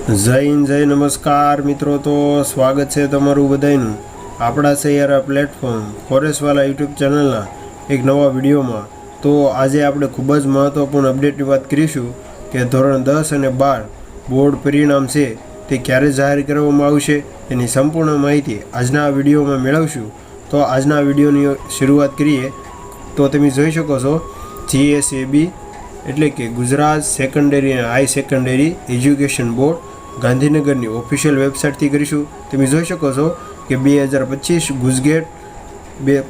જય હિન્દ જય નમસ્કાર મિત્રો, તો સ્વાગત છે તમારું બધાનું આપણા સૈયારા પ્લેટફોર્મ ફોરેસ્ટવાલા યુટ્યુબ ચેનલના એક નવા વિડીયોમાં। તો આજે આપણે ખૂબ જ મહત્ત્વપૂર્ણ અપડેટની વાત કરીશું કે ધોરણ 10 અને 12 બોર્ડ પરિણામ છે તે ક્યારે જાહેર કરવામાં આવશે તેની સંપૂર્ણ માહિતી આજના વિડીયોમાં મેળવશું। તો આજના વિડીયોની શરૂઆત કરીએ તો તમે જોઈ શકો છો GSAB એટલે કે ગુજરાત સેકન્ડરી અને હાઈ સેકન્ડરી એજ્યુકેશન બોર્ડ ગાંધીનગરની ઓફિશિયલ વેબસાઇટથી કરીશું। તમે જોઈ શકો છો કે 2025 ગુજગેટ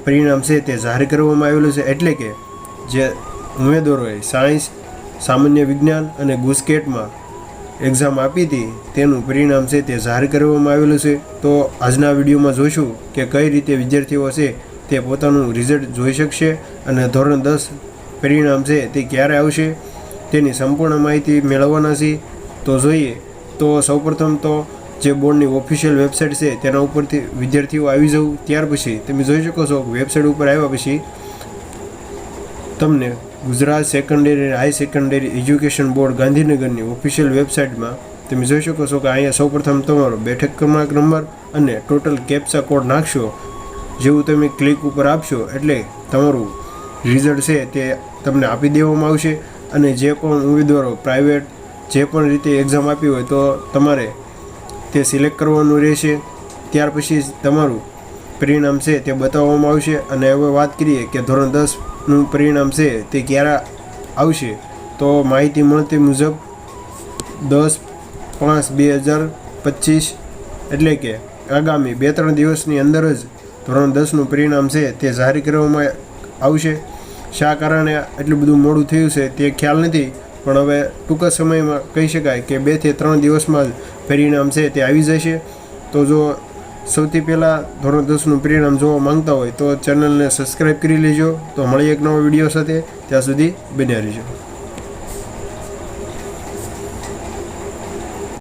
પરિણામ છે તે જાહેર કરવામાં આવેલું છે, એટલે કે જે ઉમેદવારોએ સાયન્સ, સામાન્ય વિજ્ઞાન અને ગુજકેટમાં એક્ઝામ આપી હતી તેનું પરિણામ છે તે જાહેર કરવામાં આવેલું છે। તો આજના વિડીયોમાં જોઈશું કે કઈ રીતે વિદ્યાર્થીઓ છે તે પોતાનું રિઝલ્ટ જોઈ શકશે અને ધોરણ 10 પરિણામ છે તે ક્યારે આવશે તેની સંપૂર્ણ માહિતી મેળવવાના છે। તો જોઈએ તો સૌપ્રથમ તો જે બોર્ડની ઓફિશિયલ વેબસાઇટ છે તેના ઉપરથી વિદ્યાર્થીઓ આવી જવું, ત્યાર પછી તમે જોઈ શકો છો વેબસાઇટ ઉપર આવ્યા પછી તમને ગુજરાત સેકન્ડરી અને હાઈ સેકન્ડરી એજ્યુકેશન બોર્ડ ગાંધીનગરની ઓફિશિયલ વેબસાઇટમાં તમે જોઈ શકો છો કે અહીંયા સૌપ્રથમ તમારો બેઠક ક્રમાંક નંબર અને ટોટલ કેપ્ચા કોડ નાખશો। જેવું તમે ક્લિક ઉપર આપશો એટલે તમારું રિઝલ્ટ છે તે તમને આપી દેવામાં આવશે અને જે પણ ઉમેદવારો પ્રાઇવેટ જે પણ રીતે એક્ઝામ આપી હોય તો તમારે તે સિલેક્ટ કરવાનું રહેશે। ત્યાર પછી તમારું પરિણામ છે તે બતાવવામાં આવશે। અને હવે વાત કરીએ કે ધોરણ 10નું પરિણામ છે તે ક્યારે આવશે, તો માહિતી મળતી મુજબ 10/5/2025 એટલે કે આગામી 2-3 દિવસની અંદર જ ધોરણ 10નું પરિણામ છે તે જાહેર કરવામાં આવશે। શા કારણે એટલું બધું મોડું થયું છે તે ખ્યાલ નથી, પણ હવે ટૂંક સમયમાં કહી શકાય કે 2 થી 3 દિવસમાં જ પરિણામ છે તે આવી જશે। તો જો સૌથી પહેલાં ધોરણ 10નું પરિણામ જોવા માંગતા હોય તો ચેનલને સબસ્ક્રાઈબ કરી લેજો। તો મળીએ એક નવા વિડીયો સાથે, ત્યાં સુધી બન્યા રહેજો।